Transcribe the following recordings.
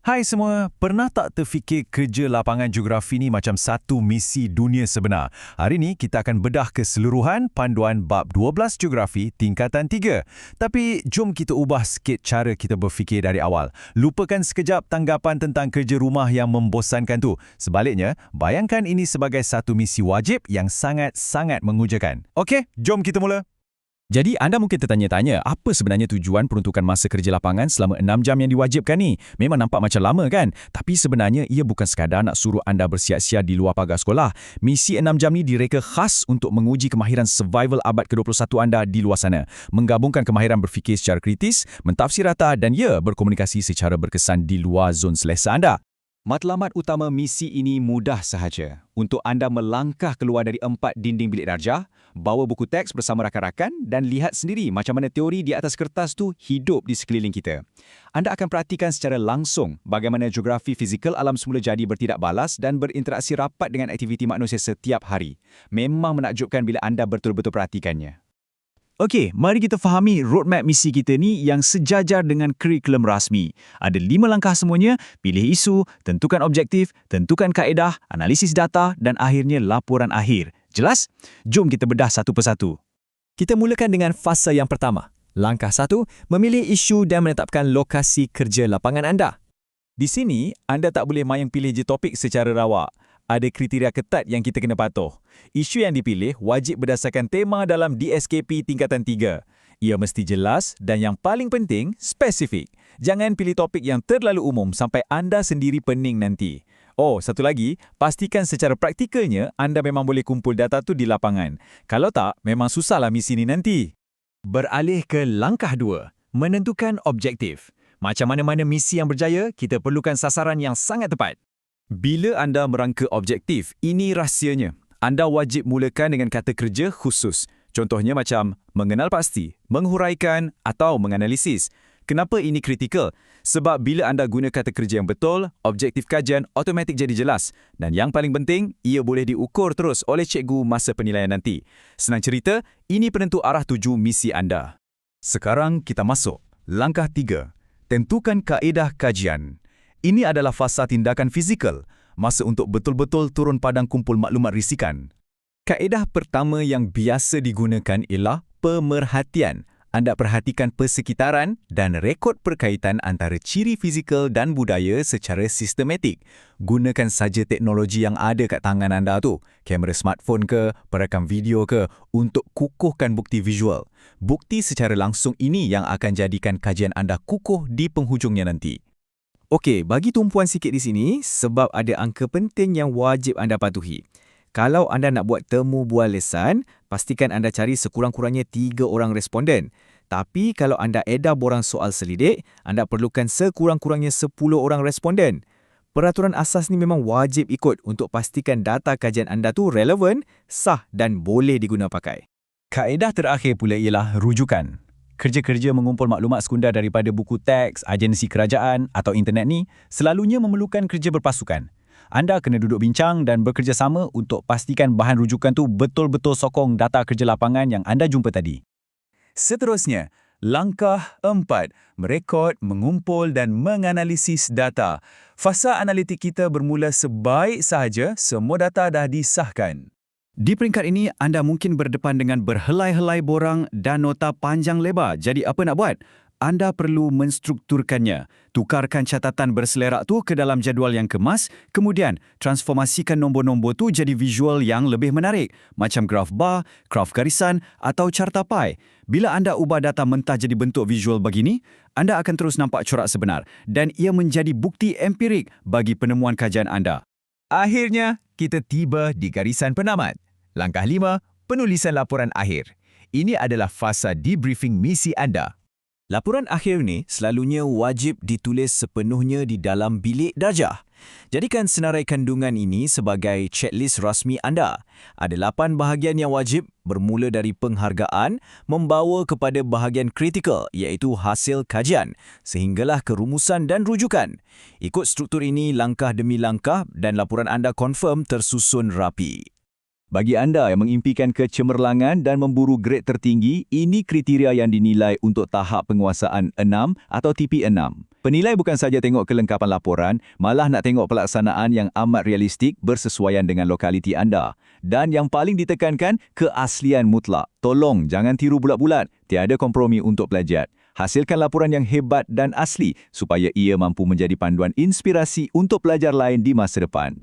Hai semua, pernah tak terfikir kerja lapangan geografi ni macam satu misi dunia sebenar? Hari ni kita akan bedah keseluruhan panduan bab 12 geografi tingkatan 3. Tapi jom kita ubah sikit cara kita berfikir dari awal. Lupakan sekejap tanggapan tentang kerja rumah yang membosankan tu. Sebaliknya, bayangkan ini sebagai satu misi wajib yang sangat-sangat mengujakan. Okey, jom kita mula. Jadi anda mungkin tertanya-tanya, apa sebenarnya tujuan peruntukan masa kerja lapangan selama 6 jam yang diwajibkan ni? Memang nampak macam lama kan? Tapi sebenarnya ia bukan sekadar nak suruh anda bersiap-siap di luar pagar sekolah. Misi 6 jam ni direka khas untuk menguji kemahiran survival abad ke-21 anda di luar sana. Menggabungkan kemahiran berfikir secara kritis, mentafsir rata dan berkomunikasi secara berkesan di luar zon selesa anda. Matlamat utama misi ini mudah sahaja. Untuk anda melangkah keluar dari 4 dinding bilik darjah, bawa buku teks bersama rakan-rakan dan lihat sendiri macam mana teori di atas kertas tu hidup di sekeliling kita. Anda akan perhatikan secara langsung bagaimana geografi fizikal alam semula jadi bertindak balas dan berinteraksi rapat dengan aktiviti manusia setiap hari. Memang menakjubkan bila anda betul-betul perhatikannya. Okey, mari kita fahami roadmap misi kita ni yang sejajar dengan kurikulum rasmi. Ada 5 langkah semuanya, pilih isu, tentukan objektif, tentukan kaedah, analisis data dan akhirnya laporan akhir. Jelas? Jom kita bedah satu persatu. Kita mulakan dengan fasa yang pertama. Langkah 1, memilih isu dan menetapkan lokasi kerja lapangan anda. Di sini, anda tak boleh mayang pilih je topik secara rawak. Ada kriteria ketat yang kita kena patuh. Isu yang dipilih wajib berdasarkan tema dalam DSKP tingkatan 3. Ia mesti jelas dan yang paling penting, spesifik. Jangan pilih topik yang terlalu umum sampai anda sendiri pening nanti. Oh, satu lagi, pastikan secara praktikalnya anda memang boleh kumpul data tu di lapangan. Kalau tak, memang susahlah misi ni nanti. Beralih ke langkah 2, menentukan objektif. Macam mana-mana misi yang berjaya, kita perlukan sasaran yang sangat tepat. Bila anda merangka objektif, ini rahsianya. Anda wajib mulakan dengan kata kerja khusus. Contohnya macam mengenal pasti, menghuraikan atau menganalisis. Kenapa ini kritikal? Sebab bila anda guna kata kerja yang betul, objektif kajian automatik jadi jelas. Dan yang paling penting, ia boleh diukur terus oleh cikgu masa penilaian nanti. Senang cerita, ini penentu arah tuju misi anda. Sekarang kita masuk. Langkah 3. Tentukan kaedah kajian. Ini adalah fasa tindakan fizikal, masa untuk betul-betul turun padang kumpul maklumat risikan. Kaedah pertama yang biasa digunakan ialah pemerhatian. Anda perhatikan persekitaran dan rekod perkaitan antara ciri fizikal dan budaya secara sistematik. Gunakan saja teknologi yang ada kat tangan anda tu, kamera smartphone ke, perakam video ke, untuk kukuhkan bukti visual. Bukti secara langsung ini yang akan jadikan kajian anda kukuh di penghujungnya nanti. Okey, bagi tumpuan sikit di sini sebab ada angka penting yang wajib anda patuhi. Kalau anda nak buat temu bual lesan, pastikan anda cari sekurang-kurangnya 3 orang responden. Tapi kalau anda edar borang soal selidik, anda perlukan sekurang-kurangnya 10 orang responden. Peraturan asas ni memang wajib ikut untuk pastikan data kajian anda tu relevan, sah dan boleh diguna pakai. Kaedah terakhir pula ialah rujukan. Kerja-kerja mengumpul maklumat sekundar daripada buku teks, agensi kerajaan atau internet ni selalunya memerlukan kerja berpasukan. Anda kena duduk bincang dan bekerjasama untuk pastikan bahan rujukan tu betul-betul sokong data kerja lapangan yang anda jumpa tadi. Seterusnya, langkah 4, merekod, mengumpul dan menganalisis data. Fasa analitik kita bermula sebaik sahaja semua data dah disahkan. Di peringkat ini, anda mungkin berdepan dengan berhelai-helai borang dan nota panjang lebar. Jadi apa nak buat? Anda perlu menstrukturkannya. Tukarkan catatan berselerak tu ke dalam jadual yang kemas, kemudian transformasikan nombor-nombor tu jadi visual yang lebih menarik, macam graf bar, graf garisan atau carta pie. Bila anda ubah data mentah jadi bentuk visual begini, anda akan terus nampak corak sebenar dan ia menjadi bukti empirik bagi penemuan kajian anda. Akhirnya, kita tiba di garisan penamat. Langkah 5, penulisan laporan akhir. Ini adalah fasa debriefing misi anda. Laporan akhir ni selalunya wajib ditulis sepenuhnya di dalam bilik darjah. Jadikan senarai kandungan ini sebagai checklist rasmi anda. Ada 8 bahagian yang wajib bermula dari penghargaan membawa kepada bahagian kritikal iaitu hasil kajian sehinggalah ke rumusan dan rujukan. Ikut struktur ini langkah demi langkah dan laporan anda confirm tersusun rapi. Bagi anda yang mengimpikan kecemerlangan dan memburu grade tertinggi, ini kriteria yang dinilai untuk tahap penguasaan 6 atau TP6. Penilai bukan saja tengok kelengkapan laporan, malah nak tengok pelaksanaan yang amat realistik bersesuaian dengan lokaliti anda. Dan yang paling ditekankan, keaslian mutlak. Tolong jangan tiru bulat-bulat, tiada kompromi untuk pelajar. Hasilkan laporan yang hebat dan asli supaya ia mampu menjadi panduan inspirasi untuk pelajar lain di masa depan.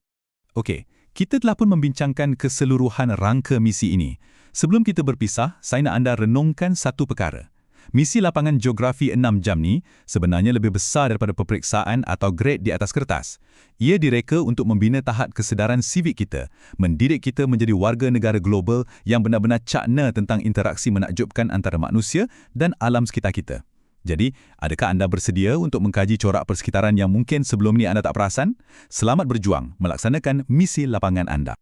Okey, kita telah pun membincangkan keseluruhan rangka misi ini. Sebelum kita berpisah, saya nak anda renungkan satu perkara. Misi lapangan geografi 6 jam ni sebenarnya lebih besar daripada peperiksaan atau grade di atas kertas. Ia direka untuk membina tahap kesedaran sivik kita, mendidik kita menjadi warga negara global yang benar-benar cakna tentang interaksi menakjubkan antara manusia dan alam sekitar kita. Jadi, adakah anda bersedia untuk mengkaji corak persekitaran yang mungkin sebelum ni anda tak perasan? Selamat berjuang melaksanakan misi lapangan anda.